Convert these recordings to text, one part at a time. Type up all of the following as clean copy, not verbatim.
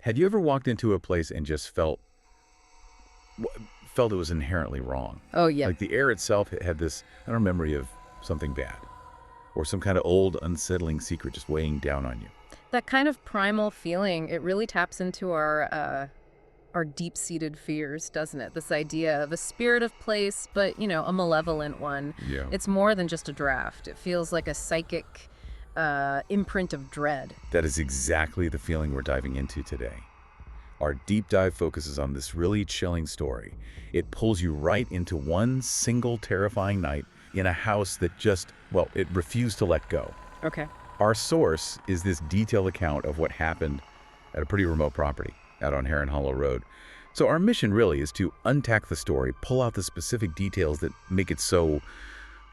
Had you ever walked into a place and just felt it was inherently wrong? Oh, yeah. Like the air itself had this, I don't know, memory of something bad or some kind of old, unsettling secret just weighing down on you. That kind of primal feeling, it really taps into our deep-seated fears, doesn't it? This idea of a spirit of place, but, a malevolent one. Yeah. It's more than just a draft. It feels like a psychic imprint of dread. That is exactly the feeling we're diving into today. Our deep dive focuses on this really chilling story. It pulls you right into one single terrifying night in a house that it refused to let go. Okay. Our source is this detailed account of what happened at a pretty remote property out on Heron Hollow Road. So our mission really is to untack the story, pull out the specific details that make it so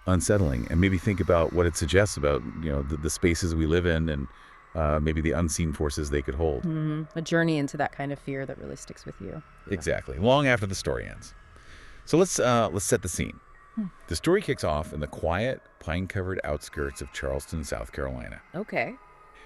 unsettling, and maybe think about what it suggests about, the spaces we live in and maybe the unseen forces they could hold. A journey into that kind of fear that really sticks with you. Exactly, long after the story ends. So let's set the scene. The story kicks off in the quiet, pine-covered outskirts of Charleston, South Carolina. Okay.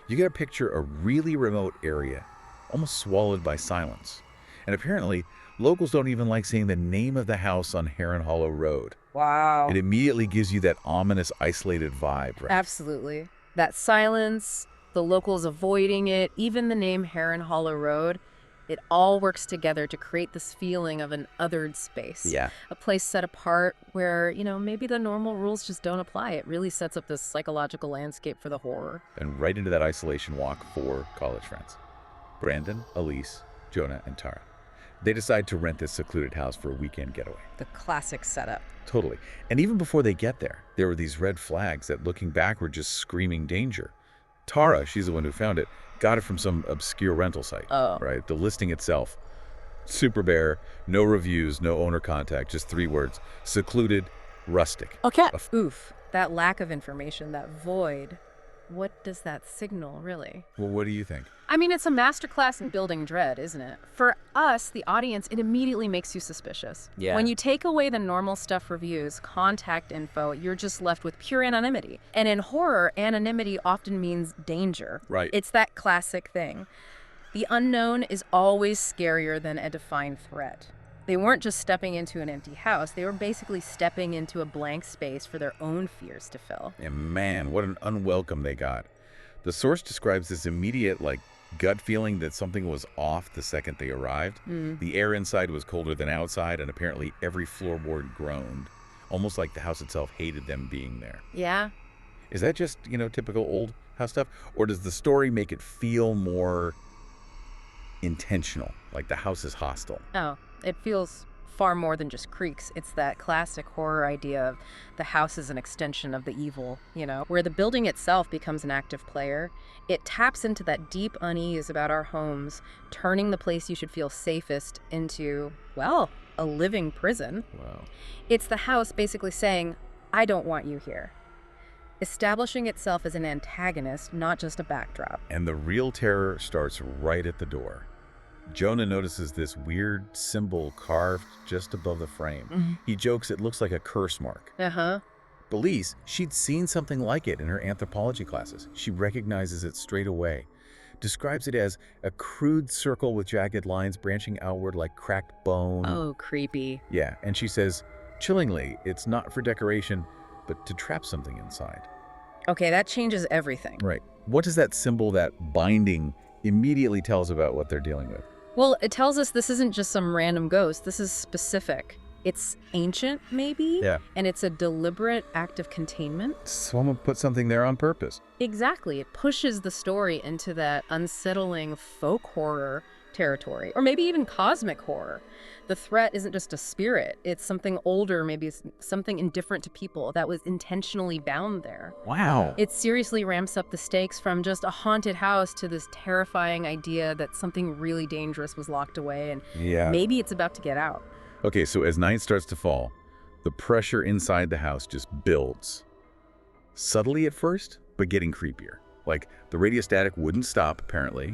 You get to picture a really remote area, almost swallowed by silence. And apparently, locals don't even like saying the name of the house on Heron Hollow Road. Wow. It immediately gives you that ominous, isolated vibe, right? Absolutely. That silence, the locals avoiding it, even the name Heron Hollow Road, it all works together to create this feeling of an othered space. Yeah. A place set apart where, maybe the normal rules just don't apply. It really sets up this psychological landscape for the horror. And right into that isolation walk 4 college friends. Brandon, Elise, Jonah, and Tara. They decide to rent this secluded house for a weekend getaway. The classic setup. Totally. And even before they get there were these red flags that, looking back, were just screaming danger. Tara, she's the one who found it, got it from some obscure rental site. Oh. Right? The listing itself, super bare, no reviews, no owner contact, just 3 words: secluded, rustic. Okay. Oof. That lack of information, that void. What does that signal, really? Well, what do you think? I mean, it's a masterclass in building dread, isn't it? For us, the audience, it immediately makes you suspicious. Yeah. When you take away the normal stuff reviews, contact info, you're just left with pure anonymity. And in horror, anonymity often means danger. Right. It's that classic thing. The unknown is always scarier than a defined threat. They weren't just stepping into an empty house. They were basically stepping into a blank space for their own fears to fill. And man, what an unwelcome they got. The source describes this immediate, gut feeling that something was off the second they arrived. The air inside was colder than outside, and apparently every floorboard groaned, almost like the house itself hated them being there. Yeah. Is that just, typical old house stuff? Or does the story make it feel more intentional, like the house is hostile? Oh, it feels far more than just creaks. It's that classic horror idea of the house as an extension of the evil, where the building itself becomes an active player. It taps into that deep unease about our homes, turning the place you should feel safest into, a living prison. Wow. It's the house basically saying, I don't want you here. Establishing itself as an antagonist, not just a backdrop. And the real terror starts right at the door. Jonah notices this weird symbol carved just above the frame. He jokes it looks like a curse mark. Elise, she'd seen something like it in her anthropology classes. She recognizes it straight away. Describes it as a crude circle with jagged lines branching outward like cracked bone. Oh, creepy. Yeah, and she says, chillingly, it's not for decoration, but to trap something inside. Okay, that changes everything. Right. What does that symbol, that binding, immediately tell us about what they're dealing with? Well, it tells us this isn't just some random ghost. This is specific. It's ancient, maybe? Yeah. And it's a deliberate act of containment. Someone put something there on purpose. Exactly. It pushes the story into that unsettling folk horror territory, or maybe even cosmic horror. The threat isn't just a spirit. It's something older, maybe something indifferent to people that was intentionally bound there. Wow. It seriously ramps up the stakes from just a haunted house to this terrifying idea that something really dangerous was locked away and maybe it's about to get out. Okay, so as night starts to fall, the pressure inside the house just builds. Subtly at first, but getting creepier. Like the radio static wouldn't stop, apparently,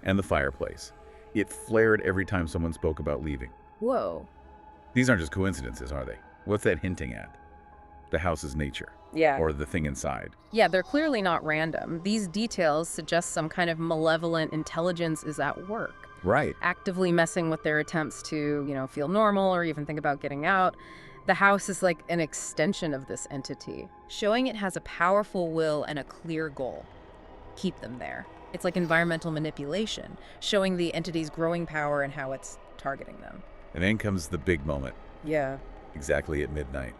and the fireplace. It flared every time someone spoke about leaving. Whoa. These aren't just coincidences, are they? What's that hinting at? The house's nature. Yeah. Or the thing inside. Yeah, they're clearly not random. These details suggest some kind of malevolent intelligence is at work. Right. actively messing with their attempts to, feel normal or even think about getting out. The house is like an extension of this entity, showing it has a powerful will and a clear goal. Keep them there. It's like environmental manipulation, showing the entity's growing power and how it's targeting them. And then comes the big moment. Yeah. Exactly at midnight.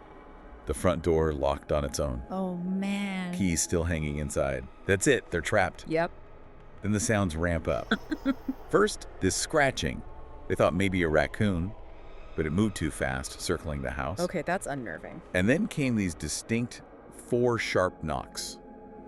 The front door locked on its own. Oh, man. Keys still hanging inside. That's it. They're trapped. Yep. Then the sounds ramp up. First, this scratching. They thought maybe a raccoon, but it moved too fast, circling the house. Okay, that's unnerving. And then came these distinct 4 sharp knocks,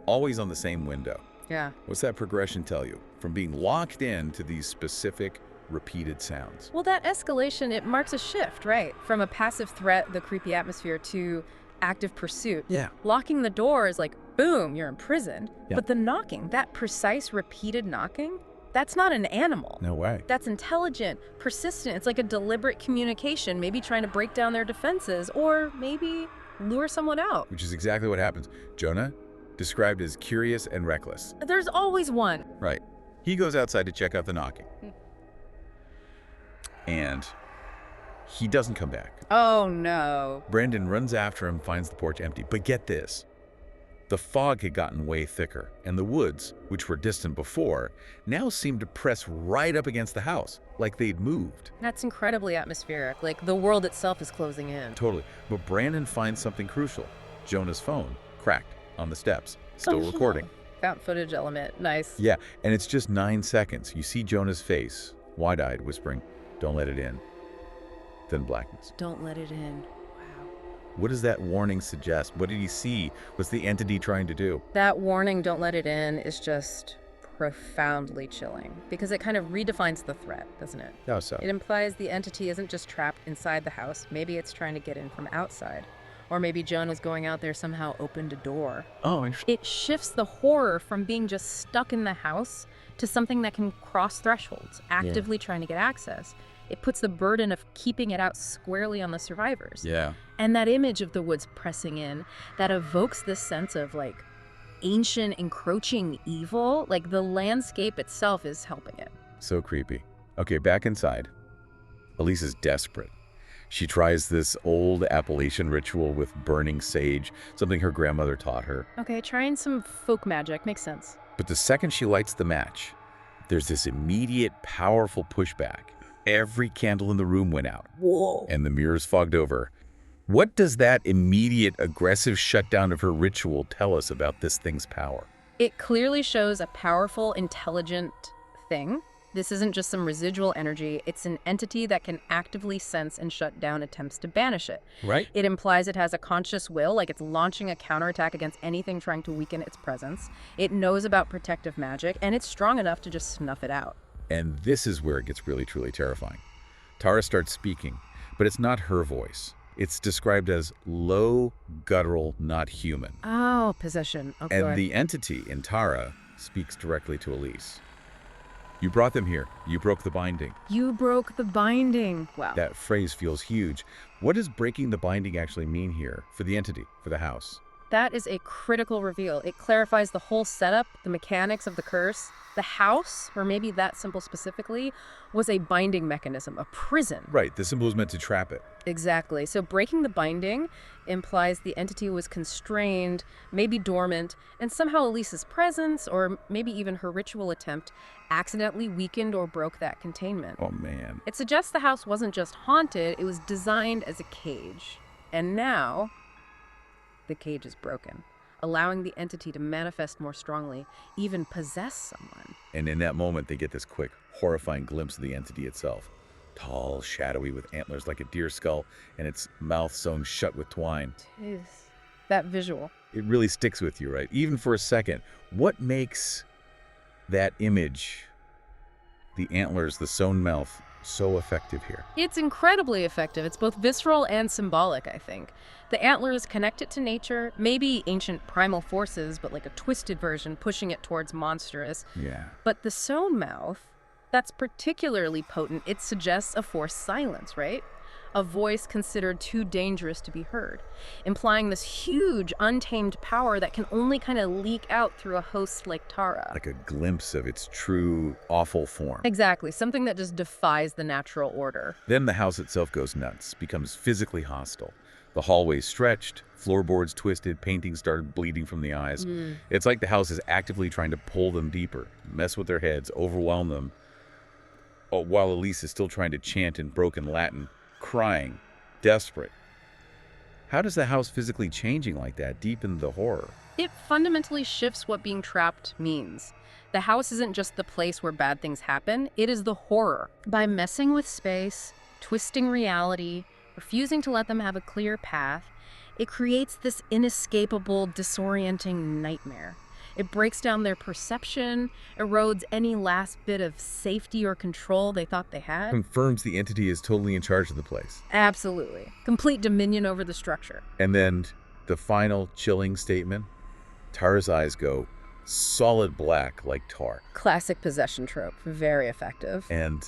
always on the same window. Yeah. What's that progression tell you? From being locked in to these specific, repeated sounds. Well, that escalation, it marks a shift, right? From a passive threat, the creepy atmosphere, to active pursuit. Yeah. Locking the door is like, boom, you're imprisoned. Yeah. But the knocking, that precise, repeated knocking, that's not an animal. No way. That's intelligent, persistent. It's like a deliberate communication, maybe trying to break down their defenses, or maybe lure someone out. Which is exactly what happens. Jonah, described as curious and reckless. There's always one. Right. He goes outside to check out the knocking. And he doesn't come back. Oh, no. Brandon runs after him, finds the porch empty. But get this. The fog had gotten way thicker, and the woods, which were distant before, now seemed to press right up against the house, like they'd moved. That's incredibly atmospheric. Like the world itself is closing in. Totally. But Brandon finds something crucial. Jonah's phone, cracked on the steps, still recording. Found footage element. Nice. Yeah, and it's just 9 seconds. You see Jonah's face, wide-eyed, whispering, "Don't let it in." Then blackness. Don't let it in. Wow. What does that warning suggest? What did he see? What's the entity trying to do? That warning, don't let it in, is just profoundly chilling because it kind of redefines the threat, doesn't it? How so? It implies the entity isn't just trapped inside the house. Maybe it's trying to get in from outside. Or maybe Jonah's going out there somehow opened a door. Oh, interesting. It shifts the horror from being just stuck in the house to something that can cross thresholds, actively trying to get access. It puts the burden of keeping it out squarely on the survivors. Yeah. And that image of the woods pressing in, that evokes this sense of like ancient encroaching evil. Like the landscape itself is helping it. So creepy. Okay, back inside. Elise is desperate. She tries this old Appalachian ritual with burning sage, something her grandmother taught her. Okay, trying some folk magic makes sense. But the second she lights the match, there's this immediate, powerful pushback. Every candle in the room went out. Whoa. And the mirrors fogged over. What does that immediate, aggressive shutdown of her ritual tell us about this thing's power? It clearly shows a powerful, intelligent thing. This isn't just some residual energy. It's an entity that can actively sense and shut down attempts to banish it. Right. It implies it has a conscious will, like it's launching a counterattack against anything trying to weaken its presence. It knows about protective magic, and it's strong enough to just snuff it out. And this is where it gets really, truly terrifying. Tara starts speaking, but it's not her voice. It's described as low, guttural, not human. Oh, possession. Okay. And the entity in Tara speaks directly to Elise. You brought them here. You broke the binding. You broke the binding. Wow. That phrase feels huge. What does breaking the binding actually mean here for the entity, for the house? That is a critical reveal. It clarifies the whole setup, the mechanics of the curse. The house, or maybe that symbol specifically, was a binding mechanism, a prison. Right, the symbol is meant to trap it. Exactly. So breaking the binding implies the entity was constrained, maybe dormant, and somehow Elise's presence, or maybe even her ritual attempt, accidentally weakened or broke that containment. Oh, man. It suggests the house wasn't just haunted, it was designed as a cage. And now, the cage is broken, allowing the entity to manifest more strongly, even possess someone. And in that moment, they get this quick, horrifying glimpse of the entity itself. Tall, shadowy, with antlers like a deer skull, and its mouth sewn shut with twine. Jeez. That visual. It really sticks with you, right? Even for a second. What makes that image, the antlers, the sewn mouth, so effective here? It's incredibly effective. It's both visceral and symbolic, I think. The antlers connect it to nature, maybe ancient primal forces, but like a twisted version, pushing it towards monstrous. Yeah. But the sewn mouth, that's particularly potent. It suggests a forced silence, right? a voice considered too dangerous to be heard, implying this huge, untamed power that can only kind of leak out through a host like Tara. Like a glimpse of its true, awful form. Exactly, something that just defies the natural order. Then the house itself goes nuts, becomes physically hostile. The hallways stretched, floorboards twisted, paintings started bleeding from the eyes. It's like the house is actively trying to pull them deeper, mess with their heads, overwhelm them, while Elise is still trying to chant in broken Latin, crying, desperate. How does the house physically changing like that deepen the horror? It fundamentally shifts what being trapped means. The house isn't just the place where bad things happen, it is the horror. By messing with space, twisting reality, refusing to let them have a clear path, it creates this inescapable, disorienting nightmare. It breaks down their perception, erodes any last bit of safety or control they thought they had. Confirms the entity is totally in charge of the place. Absolutely. Complete dominion over the structure. And then the final chilling statement, Tara's eyes go solid black like tar. Classic possession trope. Very effective. And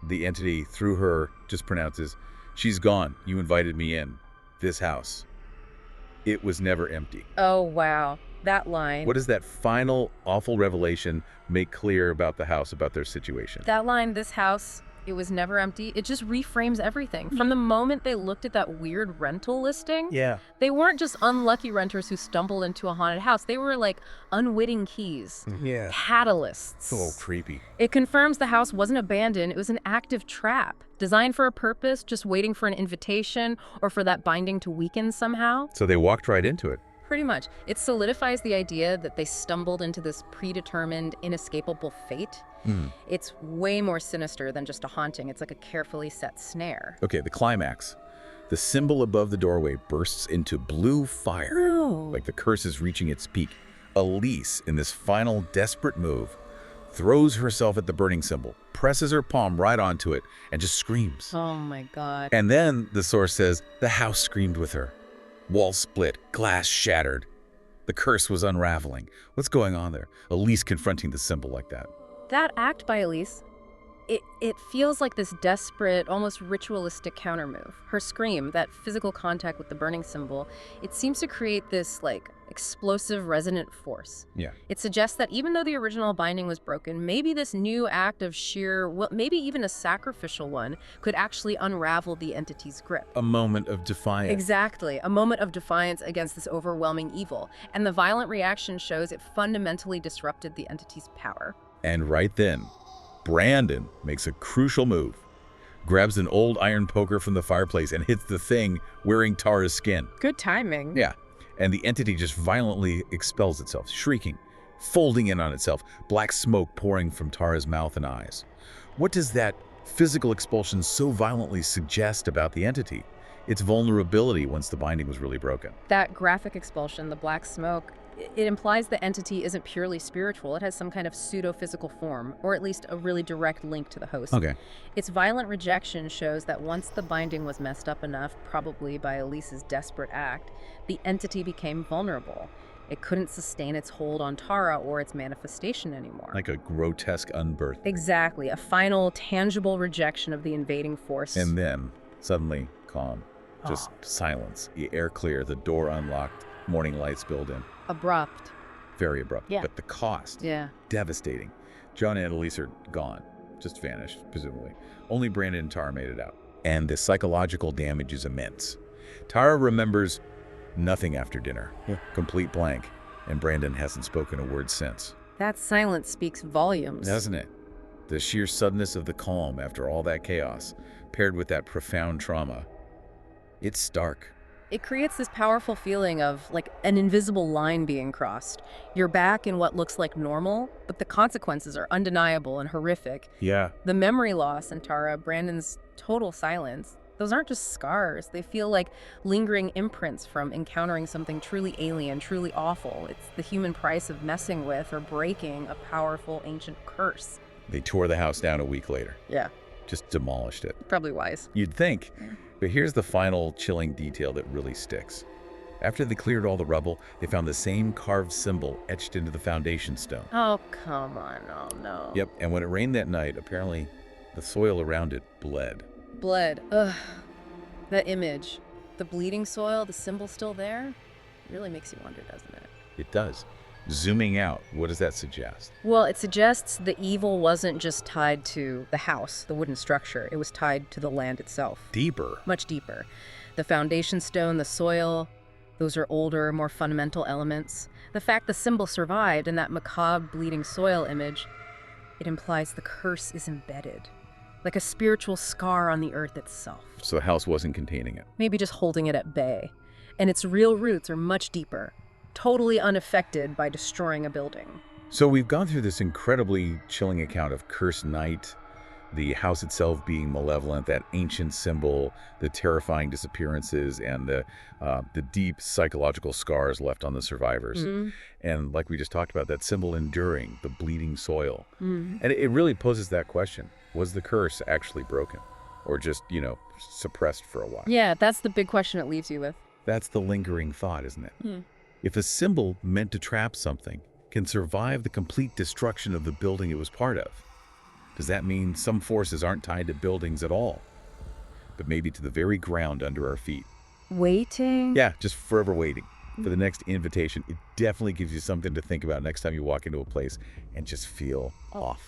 the entity, through her, just pronounces, "She's gone. You invited me in. This house. It was never empty." Oh, wow. That line. What does that final awful revelation make clear about the house, about their situation? That line, "This house, it was never empty," it just reframes everything. From the moment they looked at that weird rental listing, they weren't just unlucky renters who stumbled into a haunted house. They were like unwitting keys, catalysts. It's a little creepy. It confirms the house wasn't abandoned. It was an active trap, designed for a purpose, just waiting for an invitation or for that binding to weaken somehow. So they walked right into it. Pretty much. It solidifies the idea that they stumbled into this predetermined, inescapable fate. It's way more sinister than just a haunting. It's like a carefully set snare. Okay, the climax. The symbol above the doorway bursts into blue fire, like the curse is reaching its peak. Elise, in this final desperate move, throws herself at the burning symbol, presses her palm right onto it, and just screams. Oh my God. And then, the source says, the house screamed with her. Walls split, glass shattered. The curse was unraveling. What's going on there? Elise confronting the symbol like that. That act by Elise, it feels like this desperate, almost ritualistic countermove. Her scream, that physical contact with the burning symbol, it seems to create this, like, explosive resonant force. Yeah. It suggests that even though the original binding was broken, maybe this new act of sheer, well, maybe even a sacrificial one, could actually unravel the entity's grip. A moment of defiance. Exactly. A moment of defiance against this overwhelming evil. And the violent reaction shows it fundamentally disrupted the entity's power. And right then, Brandon makes a crucial move. Grabs an old iron poker from the fireplace and hits the thing wearing Tara's skin. Good timing. Yeah. And the entity just violently expels itself, shrieking, folding in on itself, black smoke pouring from Tara's mouth and eyes. What does that physical expulsion so violently suggest about the entity? Its vulnerability once the binding was really broken. That graphic expulsion, the black smoke, it implies the entity isn't purely spiritual. It has some kind of pseudo-physical form, or at least a really direct link to the host. Okay. Its violent rejection shows that once the binding was messed up enough, probably by Elise's desperate act, the entity became vulnerable. It couldn't sustain its hold on Tara or its manifestation anymore. Like a grotesque unbirth. Exactly. A final, tangible rejection of the invading force. And then, suddenly, calm. Just silence. The air clear, the door unlocked, morning light spilled in. Abrupt. Very abrupt. Yeah. But the cost, devastating. John and Elise are gone. Just vanished, presumably. Only Brandon and Tara made it out. And the psychological damage is immense. Tara remembers nothing after dinner. Complete blank. And Brandon hasn't spoken a word since. That silence speaks volumes. Doesn't it? The sheer suddenness of the calm after all that chaos, paired with that profound trauma. It's stark. It creates this powerful feeling of, like, an invisible line being crossed. You're back in what looks like normal, but the consequences are undeniable and horrific. Yeah. The memory loss in Tara, Brandon's total silence, those aren't just scars. They feel like lingering imprints from encountering something truly alien, truly awful. It's the human price of messing with or breaking a powerful ancient curse. They tore the house down a week later. Yeah. Just demolished it. Probably wise. You'd think. But here's the final chilling detail that really sticks. After they cleared all the rubble, they found the same carved symbol etched into the foundation stone. Oh, come on. Oh, no. Yep, and when it rained that night, apparently the soil around it bled. Blood. Ugh. That image, the bleeding soil, the symbol still there, really makes you wonder, doesn't it? It does. Zooming out, what does that suggest? Well, it suggests the evil wasn't just tied to the house, the wooden structure. It was tied to the land itself. Deeper. Much deeper. The foundation stone, the soil, those are older, more fundamental elements. The fact the symbol survived in that macabre bleeding soil image, it implies the curse is embedded, like a spiritual scar on the earth itself. So the house wasn't containing it. Maybe just holding it at bay. And its real roots are much deeper, totally unaffected by destroying a building. So we've gone through this incredibly chilling account of cursed night, the house itself being malevolent, that ancient symbol, the terrifying disappearances, and the deep psychological scars left on the survivors. And like we just talked about, that symbol enduring, the bleeding soil. And it really poses that question. Was the curse actually broken? Or just, suppressed for a while? Yeah, that's the big question it leaves you with. That's the lingering thought, isn't it? If a symbol meant to trap something can survive the complete destruction of the building it was part of, does that mean some forces aren't tied to buildings at all, but maybe to the very ground under our feet? Waiting? Yeah, just forever waiting for the next invitation. It definitely gives you something to think about next time you walk into a place and just feel off.